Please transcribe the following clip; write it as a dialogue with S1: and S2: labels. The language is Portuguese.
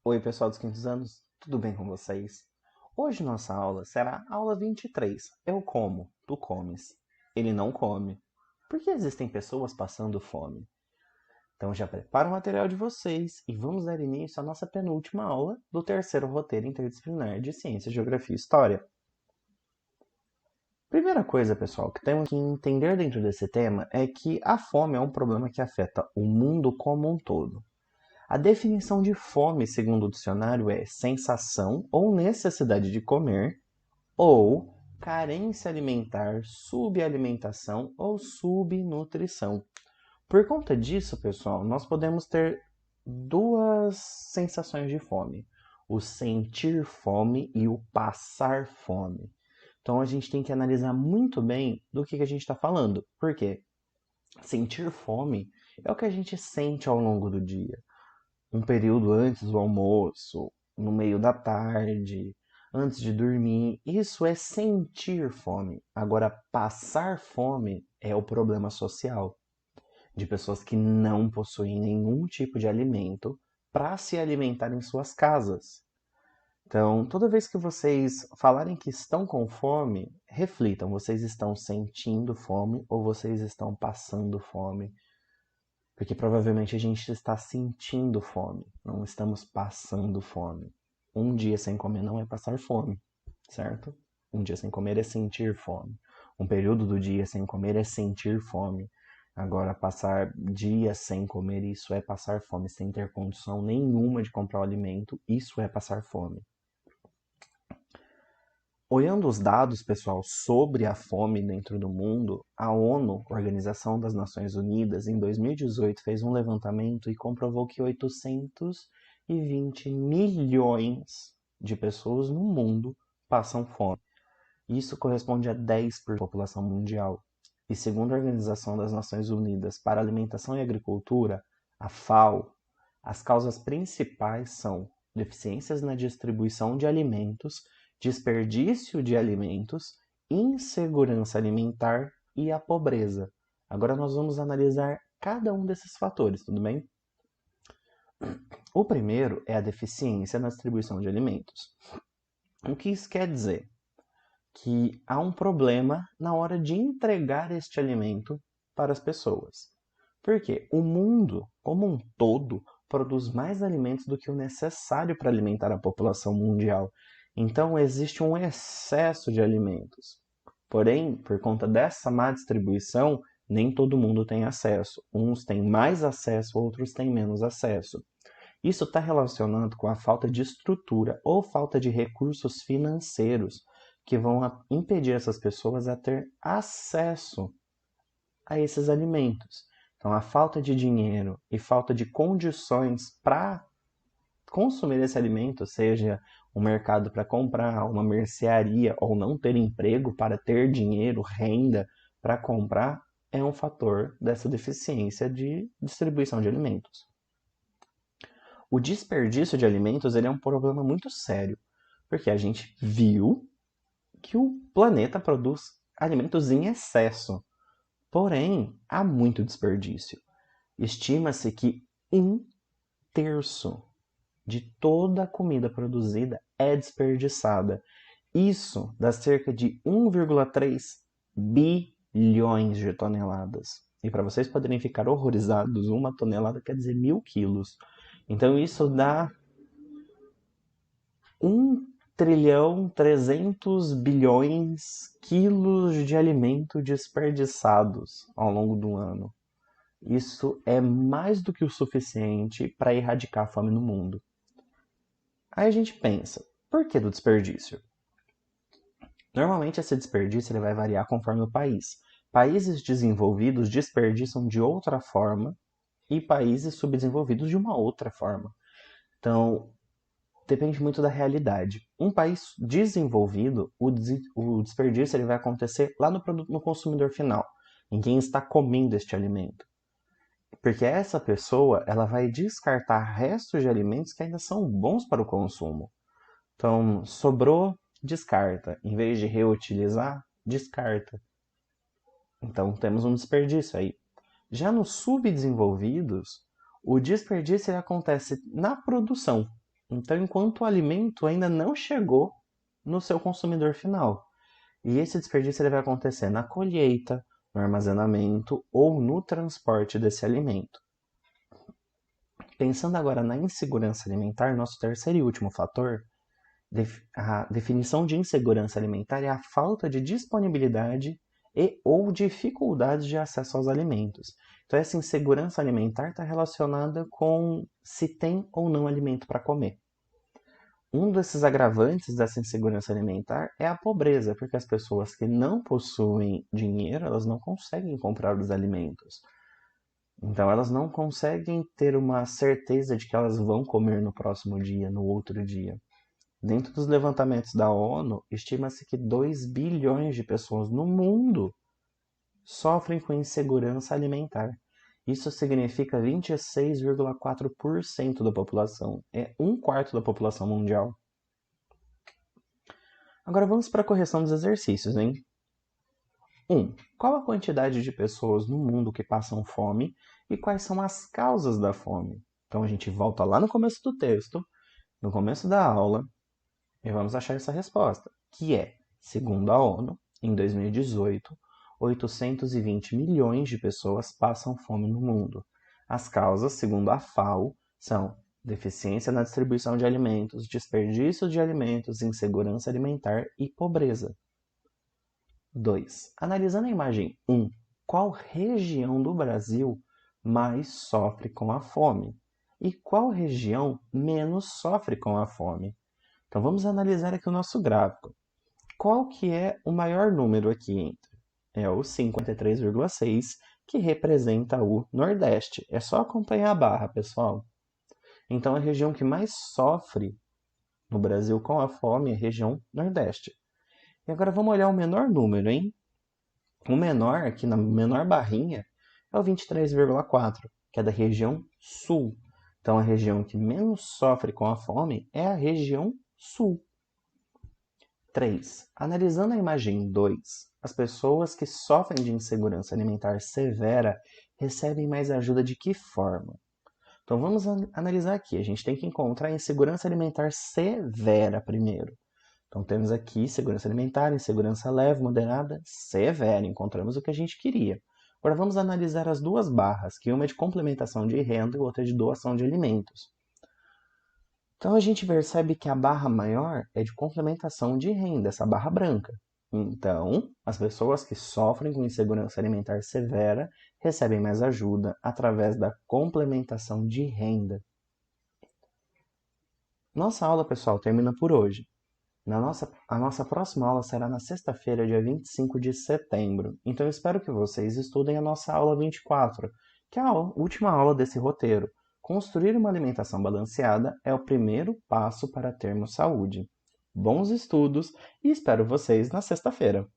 S1: Oi, pessoal dos quintos anos, tudo bem com vocês? Hoje nossa aula será a aula 23. Eu como, tu comes. Ele não come. Por que existem pessoas passando fome? Então já prepara o material de vocês e vamos dar início à nossa penúltima aula do terceiro roteiro interdisciplinar de Ciência, Geografia e História. Primeira coisa, pessoal, que temos que entender dentro desse tema é que a fome é um problema que afeta o mundo como um todo. A definição de fome, segundo o dicionário, é sensação ou necessidade de comer ou carência alimentar, subalimentação ou subnutrição. Por conta disso, pessoal, nós podemos ter duas sensações de fome: o sentir fome e o passar fome. Então a gente tem que analisar muito bem do que a gente está falando. Por quê? Sentir fome é o que a gente sente ao longo do dia, um período antes do almoço, no meio da tarde, antes de dormir. Isso é sentir fome. Agora, passar fome é o problema social de pessoas que não possuem nenhum tipo de alimento para se alimentar em suas casas. Então, toda vez que vocês falarem que estão com fome, reflitam: vocês estão sentindo fome ou vocês estão passando fome? Porque provavelmente a gente está sentindo fome, não estamos passando fome. Um dia sem comer não é passar fome, certo? Um dia sem comer é sentir fome. Um período do dia sem comer é sentir fome. Agora, passar dias sem comer, isso é passar fome, sem ter condição nenhuma de comprar o alimento, isso é passar fome. Olhando os dados, pessoal, sobre a fome dentro do mundo, a ONU, Organização das Nações Unidas, em 2018 fez um levantamento e comprovou que 820 milhões de pessoas no mundo passam fome. Isso corresponde a 10% da população mundial. E segundo a Organização das Nações Unidas para a Alimentação e Agricultura, a FAO, as causas principais são deficiências na distribuição de alimentos, desperdício de alimentos, insegurança alimentar e a pobreza. Agora nós vamos analisar cada um desses fatores, tudo bem? O primeiro é a deficiência na distribuição de alimentos. O que isso quer dizer? Que há um problema na hora de entregar este alimento para as pessoas. Porque o mundo, como um todo, produz mais alimentos do que o necessário para alimentar a população mundial. Então existe um excesso de alimentos. Porém, por conta dessa má distribuição, nem todo mundo tem acesso. Uns têm mais acesso, outros têm menos acesso. Isso está relacionado com a falta de estrutura ou falta de recursos financeiros que vão impedir essas pessoas a ter acesso a esses alimentos. Então, a falta de dinheiro e falta de condições para consumir esse alimento, seja um mercado para comprar, uma mercearia ou não ter emprego para ter dinheiro, renda para comprar, é um fator dessa deficiência de distribuição de alimentos. O desperdício de alimentos ele é um problema muito sério, porque a gente viu que o planeta produz alimentos em excesso. Porém, há muito desperdício. Estima-se que 1/3 de toda a comida produzida é desperdiçada. Isso dá cerca de 1,3 bilhões de toneladas. E para vocês poderem ficar horrorizados, uma tonelada quer dizer 1.000 quilos. Então isso dá 1.300 bilhões de alimento desperdiçados ao longo do ano. Isso é mais do que o suficiente para erradicar a fome no mundo. Aí a gente pensa, por que do desperdício? Normalmente esse desperdício ele vai variar conforme o país. Países desenvolvidos desperdiçam de outra forma e países subdesenvolvidos de uma outra forma. Então, depende muito da realidade. Um país desenvolvido, o desperdício ele vai acontecer lá no consumidor final, em quem está comendo este alimento. Porque essa pessoa ela vai descartar restos de alimentos que ainda são bons para o consumo. Então, sobrou, descarta. Em vez de reutilizar, descarta. Então, temos um desperdício aí. Já nos subdesenvolvidos, o desperdício ele acontece na produção. Então, enquanto o alimento ainda não chegou no seu consumidor final. E esse desperdício ele vai acontecer na colheita, no armazenamento ou no transporte desse alimento. Pensando agora na insegurança alimentar, nosso terceiro e último fator, a definição de insegurança alimentar é a falta de disponibilidade e ou dificuldades de acesso aos alimentos. Então, essa insegurança alimentar está relacionada com se tem ou não alimento para comer. Um desses agravantes dessa insegurança alimentar é a pobreza, porque as pessoas que não possuem dinheiro, elas não conseguem comprar os alimentos. Então, elas não conseguem ter uma certeza de que elas vão comer no próximo dia, no outro dia. Dentro dos levantamentos da ONU, estima-se que 2 bilhões de pessoas no mundo sofrem com insegurança alimentar. Isso significa 26,4% da população. É um quarto da população mundial. Agora vamos para a correção dos exercícios, hein? 1. Qual a quantidade de pessoas no mundo que passam fome e quais são as causas da fome? Então a gente volta lá no começo do texto, no começo da aula, e vamos achar essa resposta, que é, segundo a ONU, em 2018, 820 milhões de pessoas passam fome no mundo. As causas, segundo a FAO, são deficiência na distribuição de alimentos, desperdício de alimentos, insegurança alimentar e pobreza. 2. Analisando a imagem 1, qual região do Brasil mais sofre com a fome? E qual região menos sofre com a fome? Então vamos analisar aqui o nosso gráfico. Qual que é o maior número aqui entre? É o 53,6, que representa o Nordeste. É só acompanhar a barra, pessoal. Então a região que mais sofre no Brasil com a fome é a região Nordeste. E agora vamos olhar o menor número, hein? O menor, aqui na menor barrinha, é o 23,4, que é da região Sul. Então a região que menos sofre com a fome é a região Sul. 3. Analisando a imagem 2, as pessoas que sofrem de insegurança alimentar severa recebem mais ajuda de que forma? Então vamos analisar aqui. A gente tem que encontrar a insegurança alimentar severa primeiro. Então temos aqui segurança alimentar, insegurança leve, moderada, severa. Encontramos o que a gente queria. Agora vamos analisar as duas barras, que uma é de complementação de renda e outra é de doação de alimentos. Então a gente percebe que a barra maior é de complementação de renda, essa barra branca. Então, as pessoas que sofrem com insegurança alimentar severa recebem mais ajuda através da complementação de renda. Nossa aula, pessoal, termina por hoje. A nossa próxima aula será na sexta-feira, dia 25 de setembro. Então eu espero que vocês estudem a nossa aula 24, que é a última aula desse roteiro. Construir uma alimentação balanceada é o primeiro passo para termos saúde. Bons estudos e espero vocês na sexta-feira.